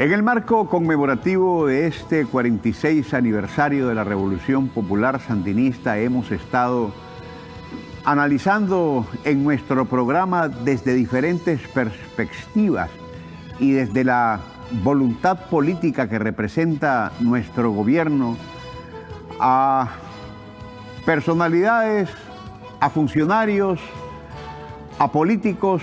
En el marco conmemorativo de este 46 aniversario de la Revolución Popular Sandinista, hemos estado analizando en nuestro programa desde diferentes perspectivas y desde la voluntad política que representa nuestro gobierno a personalidades, a funcionarios, a políticos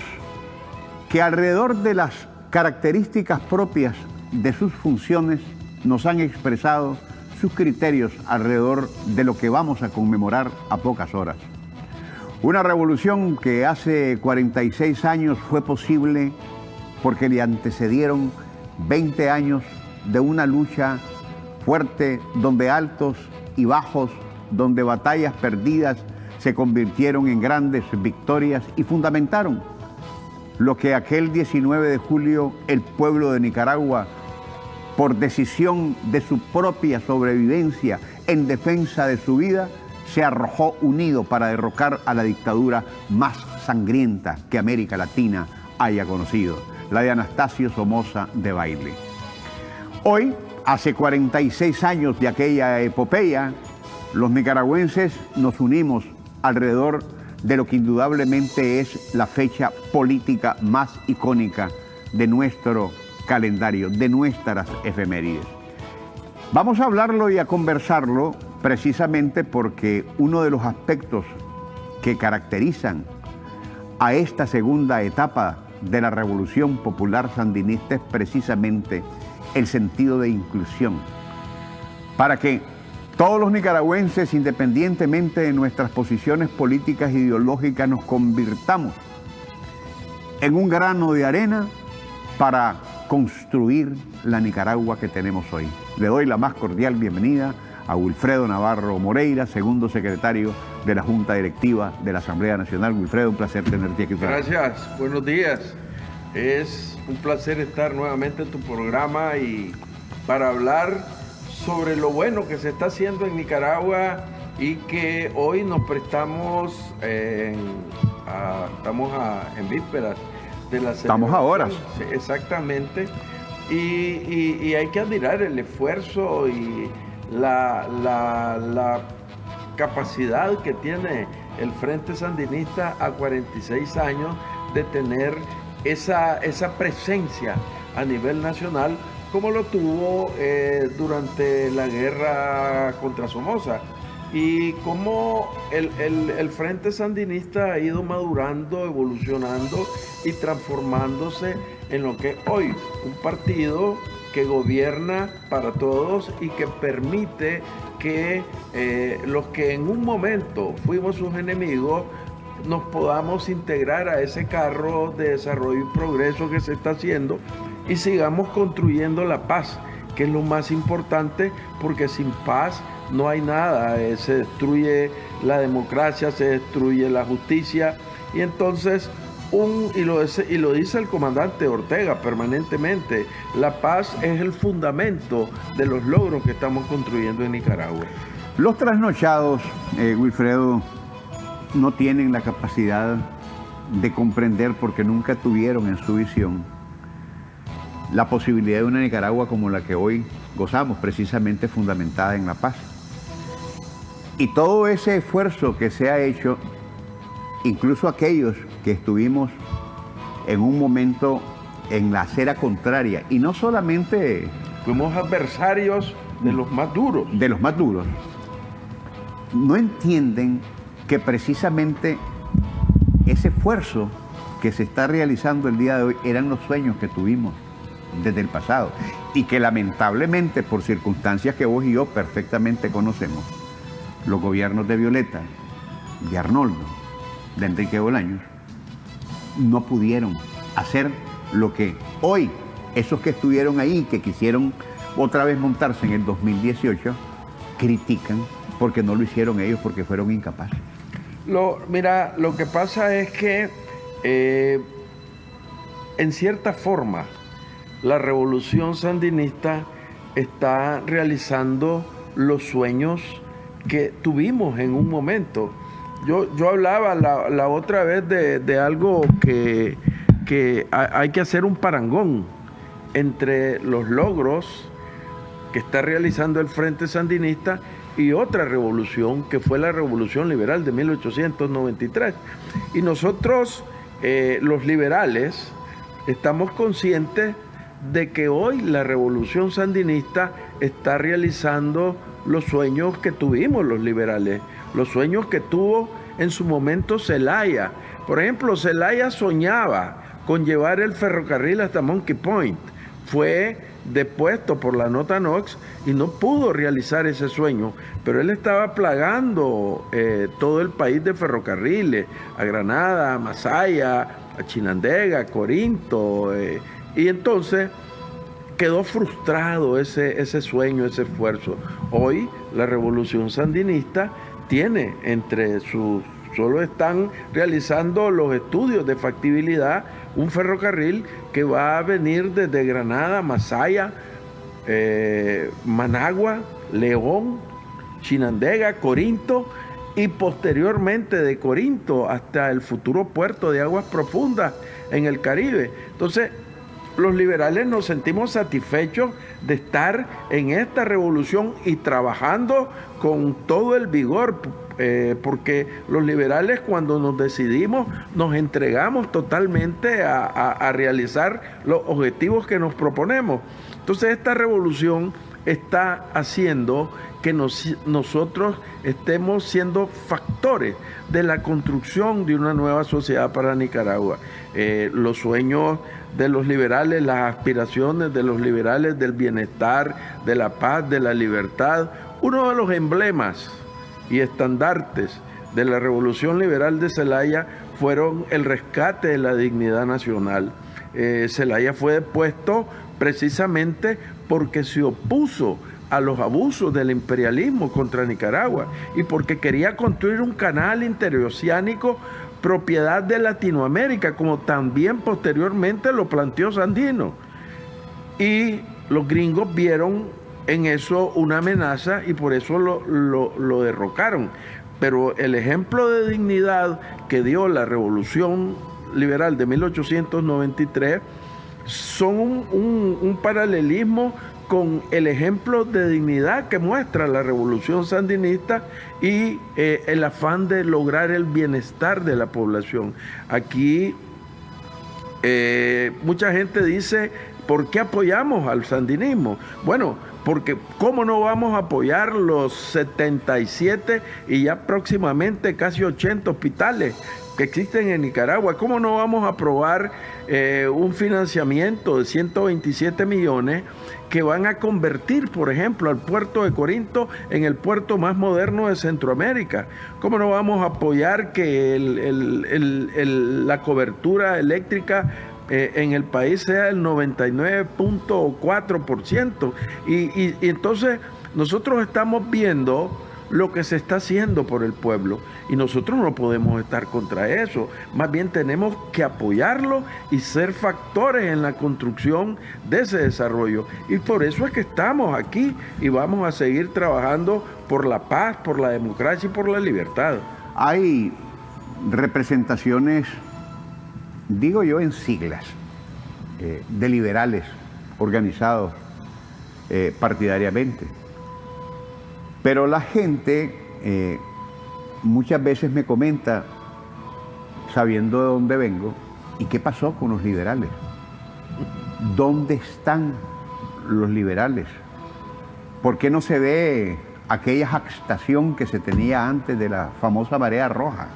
que alrededor de las características propias de sus funciones nos han expresado sus criterios alrededor de lo que vamos a conmemorar a pocas horas. Una revolución que hace 46 años fue posible porque le antecedieron 20 años de una lucha fuerte donde altos y bajos, donde batallas perdidas se convirtieron en grandes victorias y fundamentaron lo que aquel 19 de julio el pueblo de Nicaragua, por decisión de su propia sobrevivencia en defensa de su vida, se arrojó unido para derrocar a la dictadura más sangrienta que América Latina haya conocido, la de Anastasio Somoza Debayle. Hoy, hace 46 años de aquella epopeya, los nicaragüenses nos unimos alrededor de lo que indudablemente es la fecha política más icónica de nuestro calendario, de nuestras efemérides. Vamos a hablarlo y a conversarlo precisamente porque uno de los aspectos que caracterizan a esta segunda etapa de la Revolución Popular Sandinista es precisamente el sentido de inclusión, para que todos los nicaragüenses, independientemente de nuestras posiciones políticas e ideológicas, nos convirtamos en un grano de arena para construir la Nicaragua que tenemos hoy. Le doy la más cordial bienvenida a Wilfredo Navarro Moreira, segundo secretario de la Junta Directiva de la Asamblea Nacional. Wilfredo, un placer tenerte aquí. Gracias, buenos días. Es un placer estar nuevamente en tu programa y para hablar sobre lo bueno que se está haciendo en Nicaragua y que hoy nos prestamos, estamos en vísperas de la celebración. Estamos ahora. Sí, exactamente. Y hay que admirar el esfuerzo y la capacidad que tiene el Frente Sandinista a 46 años de tener esa presencia a nivel nacional, como lo tuvo durante la guerra contra Somoza, y cómo el Frente Sandinista ha ido madurando, evolucionando y transformándose en lo que es hoy un partido que gobierna para todos y que permite que los que en un momento fuimos sus enemigos nos podamos integrar a ese carro de desarrollo y progreso que se está haciendo y sigamos construyendo la paz, que es lo más importante, porque sin paz no hay nada. Se destruye la democracia, se destruye la justicia, y entonces, y lo dice el comandante Ortega permanentemente, la paz es el fundamento de los logros que estamos construyendo en Nicaragua. Los trasnochados, Wilfredo, no tienen la capacidad de comprender, porque nunca tuvieron en su visión la posibilidad de una Nicaragua como la que hoy gozamos, precisamente fundamentada en la paz. Y todo ese esfuerzo que se ha hecho, incluso aquellos que estuvimos en un momento en la acera contraria, y no solamente... Fuimos adversarios de los más duros. De los más duros. No entienden que precisamente ese esfuerzo que se está realizando el día de hoy eran los sueños que tuvimos desde el pasado, y que lamentablemente, por circunstancias que vos y yo perfectamente conocemos, los gobiernos de Violeta, de Arnoldo, de Enrique Bolaños, no pudieron hacer lo que hoy esos que estuvieron ahí, que quisieron otra vez montarse en el 2018, critican porque no lo hicieron ellos, porque fueron incapaces. Mira, lo que pasa es que en cierta forma la revolución sandinista está realizando los sueños que tuvimos en un momento. Yo hablaba la otra vez de algo que hay que hacer un parangón entre los logros que está realizando el Frente Sandinista y otra revolución que fue la Revolución Liberal de 1893. Y nosotros, los liberales, estamos conscientes de que hoy la Revolución Sandinista está realizando los sueños que tuvimos los liberales, los sueños que tuvo en su momento Zelaya. Por ejemplo, Zelaya soñaba con llevar el ferrocarril hasta Monkey Point. Fue depuesto por la nota Knox y no pudo realizar ese sueño, pero él estaba plagando todo el país de ferrocarriles, a Granada, a Masaya, a Chinandega, a Corinto, y entonces quedó frustrado ese sueño, ese esfuerzo. Hoy la Revolución Sandinista tiene solo están realizando los estudios de factibilidad, un ferrocarril que va a venir desde Granada, Masaya, Managua, León, Chinandega, Corinto, y posteriormente de Corinto hasta el futuro puerto de Aguas Profundas en el Caribe. Entonces, los liberales nos sentimos satisfechos de estar en esta revolución y trabajando con todo el vigor, porque los liberales, cuando nos decidimos, nos entregamos totalmente a realizar los objetivos que nos proponemos. Entonces, esta revolución está haciendo que nosotros estemos siendo factores de la construcción de una nueva sociedad para Nicaragua. Los sueños de los liberales, las aspiraciones de los liberales del bienestar, de la paz, de la libertad. Uno de los emblemas y estandartes de la Revolución Liberal de Zelaya fueron el rescate de la dignidad nacional. Zelaya fue depuesto precisamente porque se opuso a los abusos del imperialismo contra Nicaragua y porque quería construir un canal interoceánico propiedad de Latinoamérica, como también posteriormente lo planteó Sandino. Y los gringos vieron en eso una amenaza y por eso lo derrocaron. Pero el ejemplo de dignidad que dio la Revolución Liberal de 1893 son un paralelismo con el ejemplo de dignidad que muestra la Revolución Sandinista y el afán de lograr el bienestar de la población. Aquí mucha gente dice, ¿por qué apoyamos al sandinismo? Bueno, porque ¿cómo no vamos a apoyar los 77 y ya próximamente casi 80 hospitales que existen en Nicaragua? ¿Cómo no vamos a aprobar un financiamiento de 127 millones que van a convertir, por ejemplo, al puerto de Corinto en el puerto más moderno de Centroamérica? ¿Cómo no vamos a apoyar que la cobertura eléctrica en el país sea el 99.4%? Y entonces nosotros estamos viendo lo que se está haciendo por el pueblo y nosotros no podemos estar contra eso, más bien tenemos que apoyarlo y ser factores en la construcción de ese desarrollo, y por eso es que estamos aquí y vamos a seguir trabajando por la paz, por la democracia y por la libertad. Hay representaciones, digo yo, en siglas, de liberales organizados partidariamente. Pero la gente muchas veces me comenta, sabiendo de dónde vengo, ¿y qué pasó con los liberales? ¿Dónde están los liberales? ¿Por qué no se ve aquella jactación que se tenía antes de la famosa marea roja?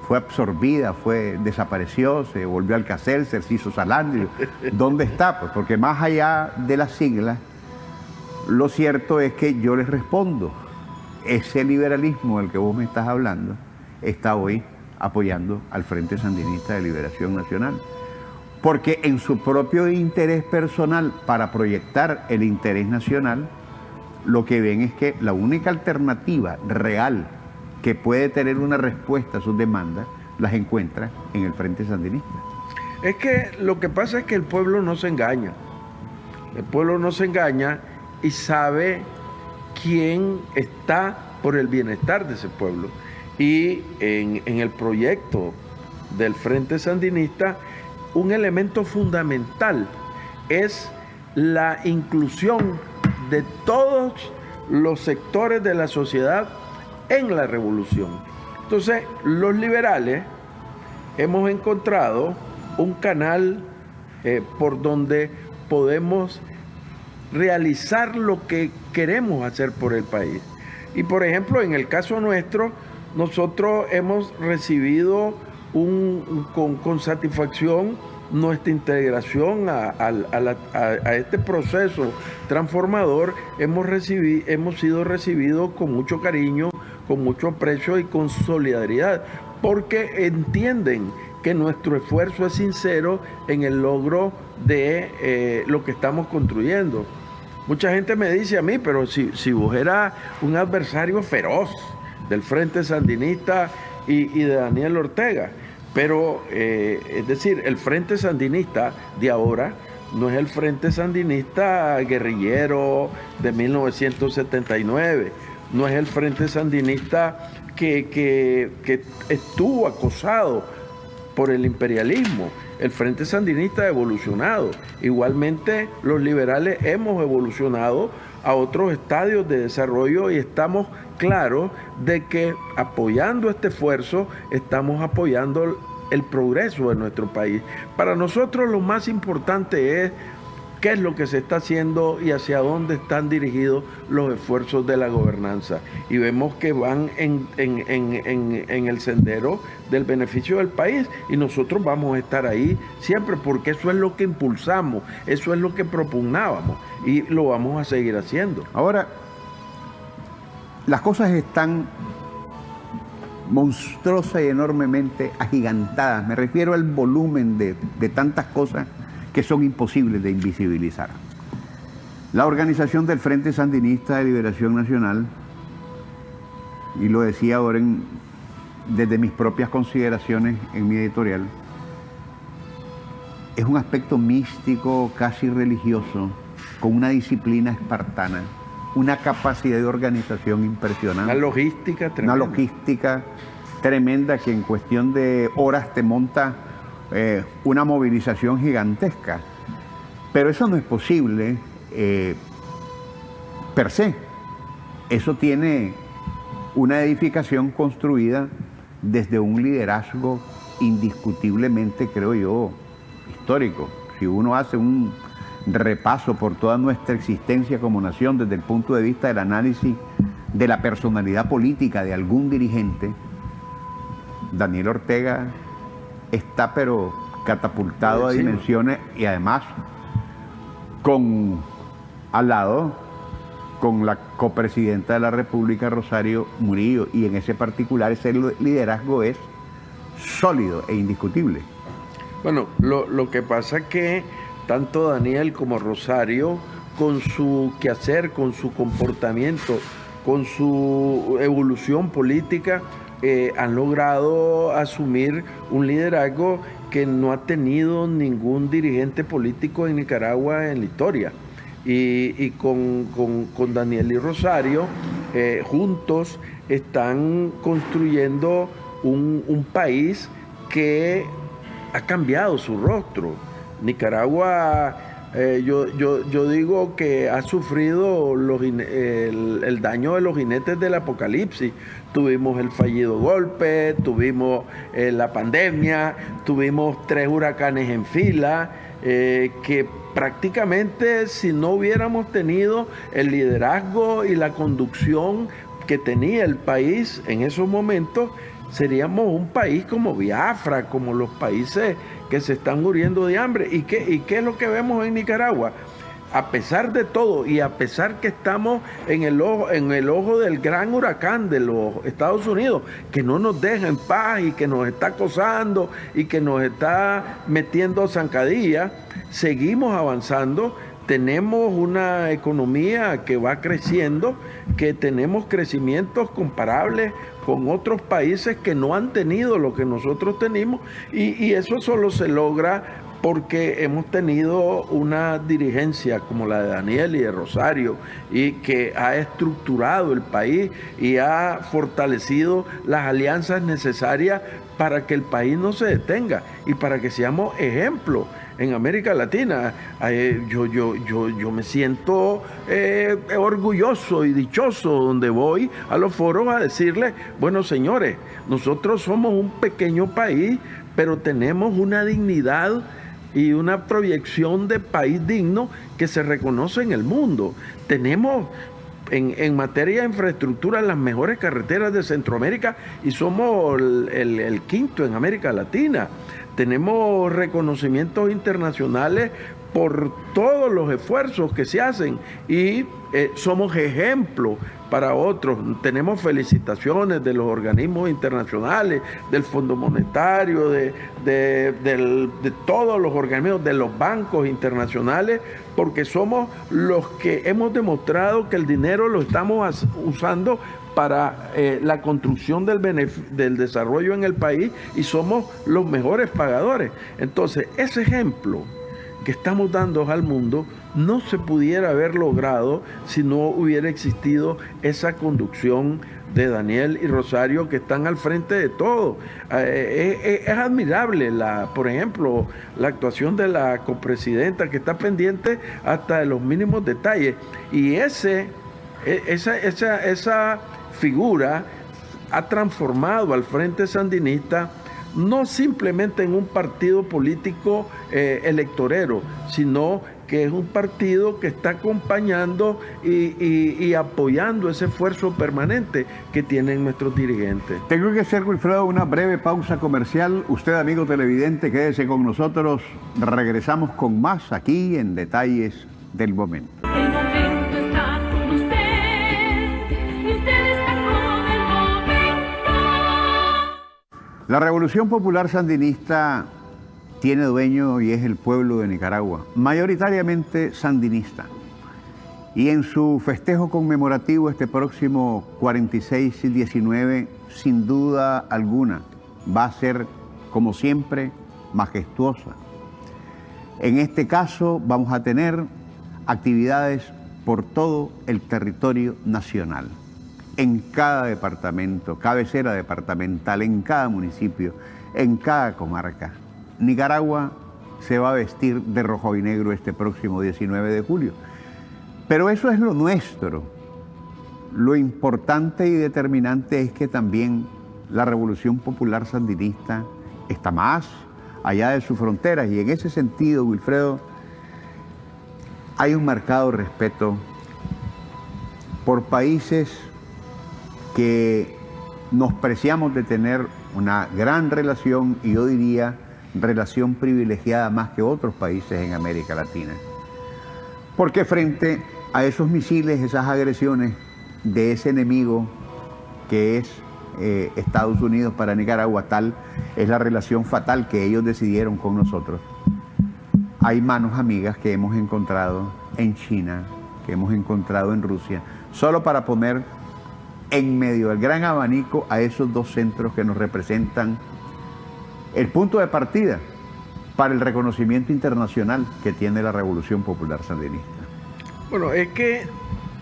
Fue absorbida, desapareció, se volvió al Alcacelser, se hizo Salandrio. ¿Dónde está? Pues porque más allá de las siglas, lo cierto es que yo les respondo, ese liberalismo del que vos me estás hablando está hoy apoyando al Frente Sandinista de Liberación Nacional, porque en su propio interés personal para proyectar el interés nacional, lo que ven es que la única alternativa real que puede tener una respuesta a sus demandas las encuentra en el Frente Sandinista. Es que lo que pasa es que el pueblo no se engaña. El pueblo no se engaña y sabe quién está por el bienestar de ese pueblo. Y en el proyecto del Frente Sandinista, un elemento fundamental es la inclusión de todos los sectores de la sociedad en la revolución. Entonces, los liberales hemos encontrado un canal por donde podemos realizar lo que queremos hacer por el país. Y por ejemplo, en el caso nuestro, nosotros hemos recibido con satisfacción nuestra integración a este proceso transformador. Hemos sido recibidos con mucho cariño, con mucho aprecio y con solidaridad, porque entienden que nuestro esfuerzo es sincero en el logro de lo que estamos construyendo. Mucha gente me dice a mí, pero si vos eras un adversario feroz del Frente Sandinista y de Daniel Ortega. Pero, es decir, el Frente Sandinista de ahora no es el Frente Sandinista guerrillero de 1979, no es el Frente Sandinista que estuvo acosado por el imperialismo. El Frente Sandinista ha evolucionado. Igualmente, los liberales hemos evolucionado a otros estadios de desarrollo y estamos claros de que apoyando este esfuerzo estamos apoyando el progreso de nuestro país. Para nosotros lo más importante es qué es lo que se está haciendo y hacia dónde están dirigidos los esfuerzos de la gobernanza. Y vemos que van en el sendero del beneficio del país, y nosotros vamos a estar ahí siempre, porque eso es lo que impulsamos, eso es lo que propugnábamos, y lo vamos a seguir haciendo. Ahora, las cosas están monstruosas y enormemente agigantadas. Me refiero al volumen de tantas cosas que son imposibles de invisibilizar. La organización del Frente Sandinista de Liberación Nacional, y lo decía ahora desde mis propias consideraciones en mi editorial, es un aspecto místico, casi religioso, con una disciplina espartana, una capacidad de organización impresionante. Una logística tremenda. Una logística tremenda que en cuestión de horas te monta una movilización gigantesca. Pero eso no es posible per se. Eso tiene una edificación construida desde un liderazgo indiscutiblemente, creo yo, histórico. Si uno hace un repaso por toda nuestra existencia como nación desde el punto de vista del análisis de la personalidad política de algún dirigente, Daniel Ortega está pero catapultado a dimensiones, y además al lado con la copresidenta de la República, Rosario Murillo, y en ese particular ese liderazgo es sólido e indiscutible. Bueno, lo que pasa es que tanto Daniel como Rosario, con su quehacer, con su comportamiento, con su evolución política, han logrado asumir un liderazgo que no ha tenido ningún dirigente político en Nicaragua en la historia. Y con Daniel y Rosario, juntos están construyendo un país que ha cambiado su rostro. Nicaragua, yo digo que ha sufrido el daño de los jinetes del apocalipsis. Tuvimos el fallido golpe, tuvimos la pandemia, tuvimos 3 huracanes en fila, que prácticamente si no hubiéramos tenido el liderazgo y la conducción que tenía el país en esos momentos, seríamos un país como Biafra, como los países que se están muriendo de hambre. ¿Y qué es lo que vemos en Nicaragua? A pesar de todo, y a pesar que estamos en el ojo del gran huracán de los Estados Unidos, que no nos deja en paz y que nos está acosando y que nos está metiendo zancadilla, seguimos avanzando. Tenemos una economía que va creciendo, que tenemos crecimientos comparables con otros países que no han tenido lo que nosotros tenemos, y eso solo se logra porque hemos tenido una dirigencia como la de Daniel y de Rosario, y que ha estructurado el país y ha fortalecido las alianzas necesarias para que el país no se detenga y para que seamos ejemplo en América Latina. Yo me siento orgulloso y dichoso donde voy a los foros a decirles, bueno, señores, nosotros somos un pequeño país, pero tenemos una dignidad y una proyección de país digno que se reconoce en el mundo. Tenemos en materia de infraestructura las mejores carreteras de Centroamérica y somos el quinto en América Latina. Tenemos reconocimientos internacionales por todos los esfuerzos que se hacen y somos ejemplo para otros. Tenemos felicitaciones de los organismos internacionales, del Fondo Monetario, de todos los organismos, de los bancos internacionales, porque somos los que hemos demostrado que el dinero lo estamos usando para la construcción del desarrollo en el país y somos los mejores pagadores. Entonces, ese ejemplo que estamos dando al mundo no se pudiera haber logrado si no hubiera existido esa conducción de Daniel y Rosario, que están al frente de todo. Es admirable, por ejemplo, la actuación de la copresidenta, que está pendiente hasta de los mínimos detalles. Y esa figura ha transformado al Frente Sandinista no simplemente en un partido político electorero, sino que es un partido que está acompañando y apoyando ese esfuerzo permanente que tienen nuestros dirigentes. Tengo que hacer, Wilfredo, una breve pausa comercial. Usted, amigo televidente, quédese con nosotros. Regresamos con más aquí en Detalles del Momento. El momento está con usted y usted está con el momento. La Revolución Popular Sandinista tiene dueño y es el pueblo de Nicaragua, mayoritariamente sandinista. Y en su festejo conmemorativo este próximo 46 y 19, sin duda alguna, va a ser, como siempre, majestuosa. En este caso vamos a tener actividades por todo el territorio nacional, en cada departamento, cabecera departamental, en cada municipio, en cada comarca. Nicaragua se va a vestir de rojo y negro este próximo 19 de julio. Pero eso es lo nuestro. Lo importante y determinante es que también la Revolución Popular Sandinista está más allá de sus fronteras. Y en ese sentido, Wilfredo, hay un marcado respeto por países que nos preciamos de tener una gran relación, y yo diría relación privilegiada más que otros países en América Latina. Porque frente a esos misiles, esas agresiones de ese enemigo que es Estados Unidos para Nicaragua, tal es la relación fatal que ellos decidieron con nosotros. Hay manos amigas que hemos encontrado en China, que hemos encontrado en Rusia, solo para poner en medio del gran abanico a esos dos centros que nos representan el punto de partida para el reconocimiento internacional que tiene la Revolución Popular Sandinista. Bueno, es que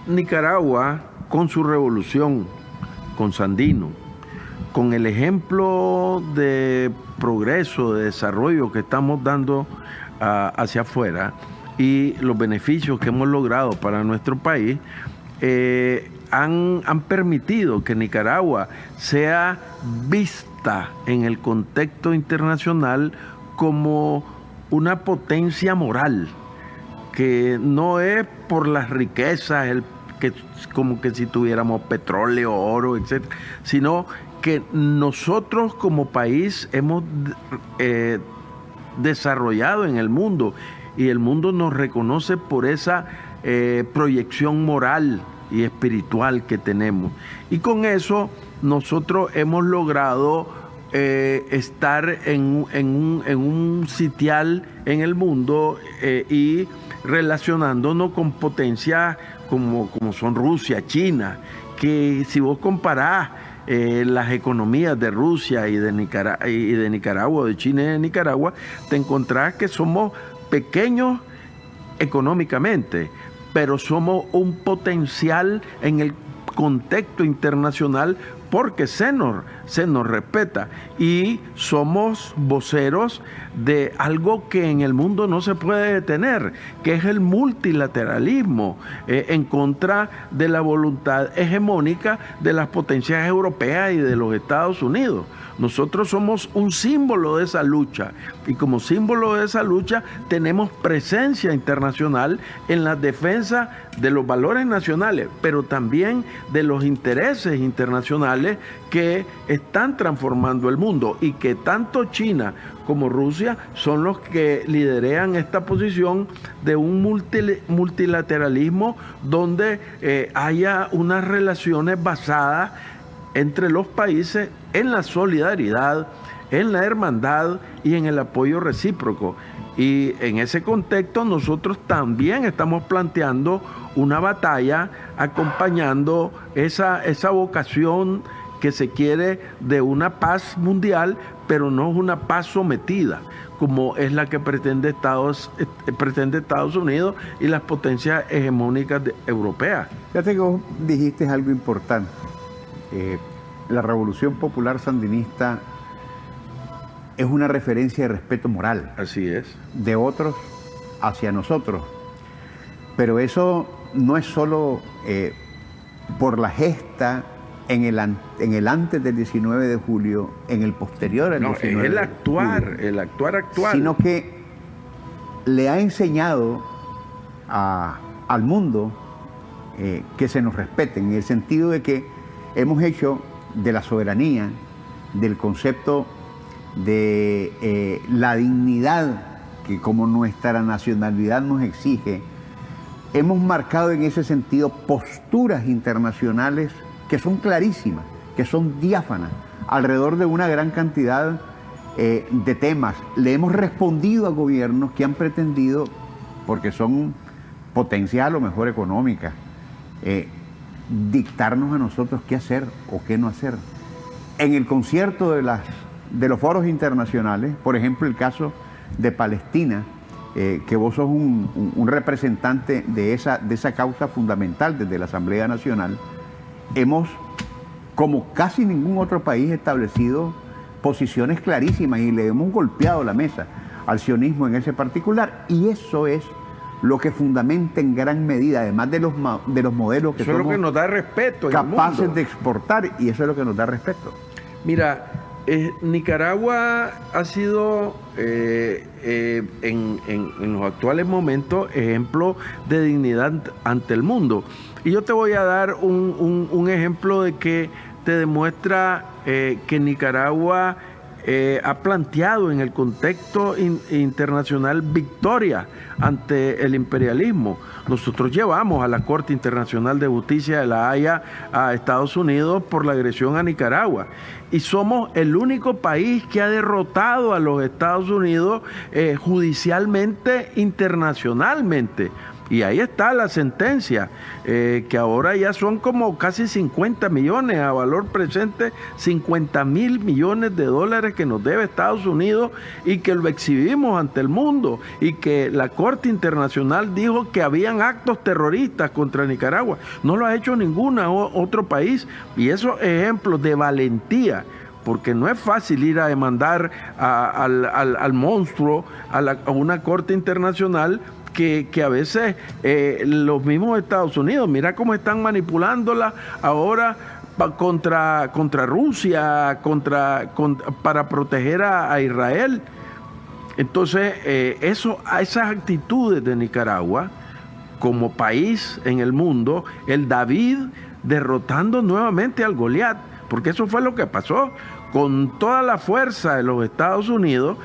Nicaragua, con su revolución, con Sandino, con el ejemplo de progreso, de desarrollo que estamos dando hacia afuera y los beneficios que hemos logrado para nuestro país, han permitido que Nicaragua sea vista en el contexto internacional como una potencia moral, que no es por las riquezas, como que si tuviéramos petróleo, oro, etc., sino que nosotros como país hemos desarrollado en el mundo y el mundo nos reconoce por esa proyección moral y espiritual que tenemos. Y con eso nosotros hemos logrado estar en un sitial en el mundo y relacionándonos con potencias como son Rusia, China, que si vos comparás las economías de Rusia y de Nicaragua, de China y de Nicaragua, te encontrás que somos pequeños económicamente, pero somos un potencial en el contexto internacional porque se nos se nos respeta y somos voceros de algo que en el mundo no se puede detener, que es el multilateralismo, en contra de la voluntad hegemónica de las potencias europeas y de los Estados Unidos. Nosotros somos un símbolo de esa lucha y como símbolo de esa lucha tenemos presencia internacional en la defensa de los valores nacionales, pero también de los intereses internacionales que están transformando el mundo y que tanto China como Rusia son los que liderean esta posición de un multilateralismo donde haya unas relaciones basadas entre los países en la solidaridad, en la hermandad y en el apoyo recíproco. Y en ese contexto nosotros también estamos planteando una batalla acompañando esa vocación que se quiere de una paz mundial, pero no es una paz sometida, como es la que pretende Estados Unidos y las potencias hegemónicas europeas. Fíjate que vos dijiste algo importante. La Revolución Popular Sandinista es una referencia de respeto moral. Así es. De otros hacia nosotros. Pero eso no es solo por la gesta en el antes del 19 de julio, en el posterior al 19 de julio. El actuar actual. Sino que le ha enseñado al mundo que se nos respeten, en el sentido de que hemos hecho de la soberanía, del concepto de la dignidad que como nuestra nacionalidad nos exige, hemos marcado en ese sentido posturas internacionales que son clarísimas, que son diáfanas, alrededor de una gran cantidad de temas. Le hemos respondido a gobiernos que han pretendido, porque son potencias a lo mejor económicas, dictarnos a nosotros qué hacer o qué no hacer. En el concierto de los foros internacionales, por ejemplo el caso de Palestina, que vos sos un representante de esa causa fundamental desde la Asamblea Nacional, hemos, como casi ningún otro país, establecido posiciones clarísimas y le hemos golpeado la mesa al sionismo en ese particular, y eso es lo que fundamenta en gran medida, además de los modelos que eso somos es lo que nos da respeto capaces de exportar, y eso es lo que nos da respeto. Mira, Nicaragua ha sido en los actuales momentos ejemplo de dignidad ante el mundo. Y yo te voy a dar un ejemplo de que te demuestra que Nicaragua ha planteado en el contexto internacional victoria ante el imperialismo. Nosotros llevamos a la Corte Internacional de Justicia de La Haya a Estados Unidos por la agresión a Nicaragua. Y somos el único país que ha derrotado a los Estados Unidos judicialmente, internacionalmente. Y ahí está la sentencia, que ahora ya son como casi 50 millones, a valor presente 50.000 millones de dólares que nos debe Estados Unidos y que lo exhibimos ante el mundo y que la Corte Internacional dijo que habían actos terroristas contra Nicaragua. No lo ha hecho ningún otro país, y esos ejemplos de valentía, porque no es fácil ir a demandar al monstruo a una Corte Internacional que a veces los mismos Estados Unidos, mira cómo están manipulándola ahora contra Rusia, para proteger a Israel. Entonces, esas actitudes de Nicaragua como país en el mundo, el David derrotando nuevamente al Goliat, porque eso fue lo que pasó. Con toda la fuerza de los Estados Unidos,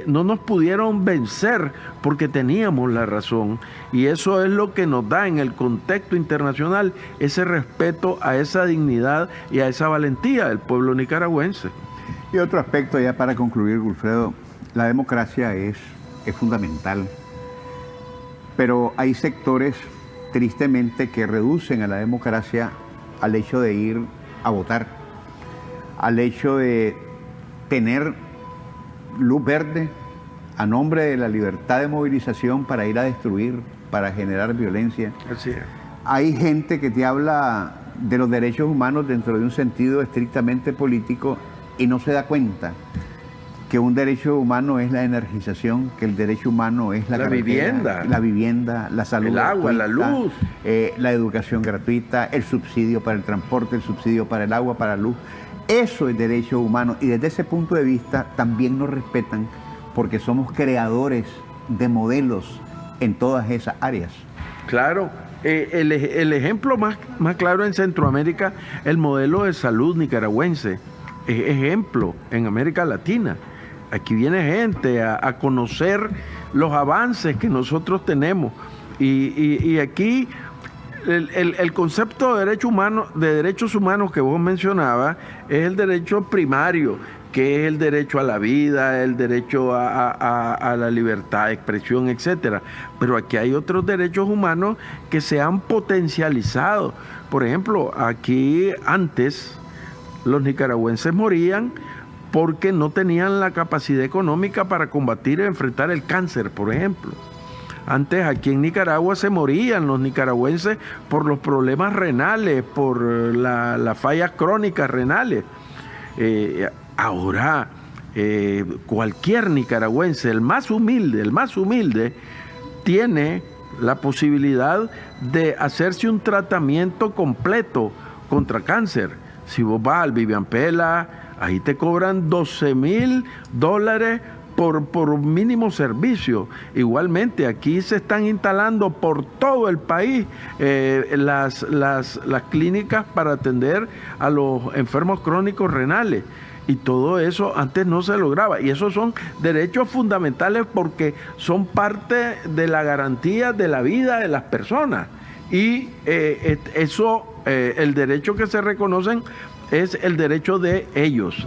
no nos pudieron vencer porque teníamos la razón. Y eso es lo que nos da en el contexto internacional ese respeto a esa dignidad y a esa valentía del pueblo nicaragüense. Y otro aspecto, ya para concluir, Wilfredo, la democracia es fundamental, pero hay sectores, tristemente, que reducen a la democracia al hecho de ir a votar, al hecho de tener luz verde a nombre de la libertad de movilización para ir a destruir, para generar violencia. Así es. Hay gente que te habla de los derechos humanos dentro de un sentido estrictamente político y no se da cuenta que un derecho humano es la energización, que el derecho humano es la vivienda, la salud, el agua, la luz, la educación gratuita, el subsidio para el transporte, el subsidio para el agua, para la luz. Eso es derecho humano, y desde ese punto de vista también nos respetan porque somos creadores de modelos en todas esas áreas. Claro. El ejemplo más claro en Centroamérica, el modelo de salud nicaragüense, es ejemplo en América Latina. Aquí viene gente a conocer los avances que nosotros tenemos. Y aquí el concepto de derechos humanos que vos mencionabas es el derecho primario, que es el derecho a la vida, el derecho a la libertad de expresión, etcétera. Pero aquí hay otros derechos humanos que se han potencializado. Por ejemplo, aquí antes los nicaragüenses morían porque no tenían la capacidad económica para combatir y enfrentar el cáncer, por ejemplo. Antes aquí en Nicaragua se morían los nicaragüenses por los problemas renales, por las fallas crónicas renales. Ahora, cualquier nicaragüense, el más humilde, tiene la posibilidad de hacerse un tratamiento completo contra cáncer. Si vos vas al Vivian Pela, ahí te cobran $12,000 por mínimo servicio. Igualmente, aquí se están instalando por todo el país las clínicas para atender a los enfermos crónicos renales. Y todo eso antes no se lograba. Y esos son derechos fundamentales porque son parte de la garantía de la vida de las personas. Y el derecho que se reconocen es el derecho de ellos,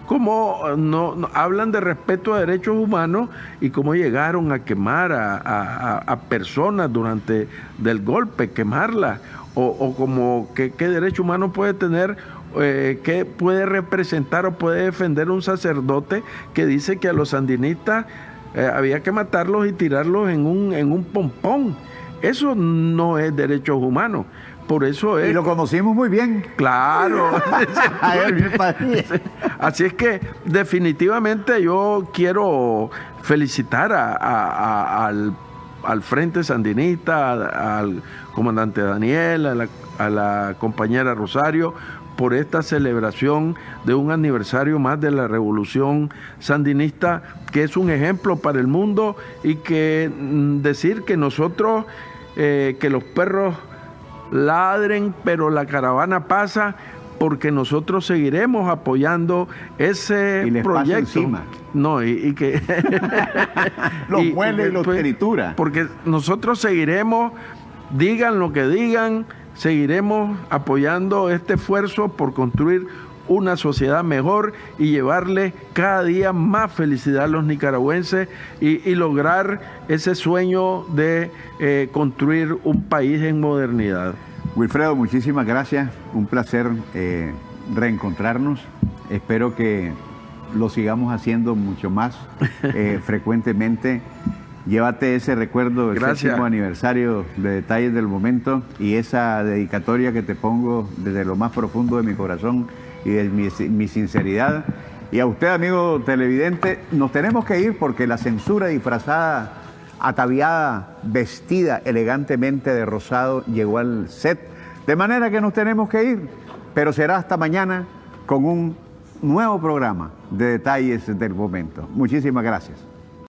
Como no hablan de respeto a derechos humanos y cómo llegaron a quemar a personas durante del golpe, quemarlas, o como qué derecho humano puede tener, qué puede representar o puede defender un sacerdote que dice que a los sandinistas había que matarlos y tirarlos en un pompón. Eso no es derechos humanos. Por eso es. Y lo conocimos muy bien. Claro. Así es que definitivamente yo quiero felicitar al Frente Sandinista, al comandante Daniel, a la compañera Rosario, por esta celebración de un aniversario más de la Revolución Sandinista, que es un ejemplo para el mundo, y que decir que nosotros, que los perros ladren, pero la caravana pasa, porque nosotros seguiremos apoyando ese proyecto. No, y que los muele y los tritura. Porque nosotros seguiremos, digan lo que digan, seguiremos apoyando este esfuerzo por construir una sociedad mejor y llevarle cada día más felicidad a los nicaragüenses y lograr ese sueño de construir un país en modernidad. Wilfredo, muchísimas gracias. Un placer reencontrarnos. Espero que lo sigamos haciendo mucho más frecuentemente. Llévate ese recuerdo del 7º aniversario de Detalles del Momento y esa dedicatoria que te pongo desde lo más profundo de mi corazón y de mi sinceridad. Y a usted, amigo televidente, nos tenemos que ir porque la censura disfrazada, ataviada, vestida elegantemente de rosado, llegó al set. De manera que nos tenemos que ir, pero será hasta mañana con un nuevo programa de Detalles del Momento. Muchísimas gracias.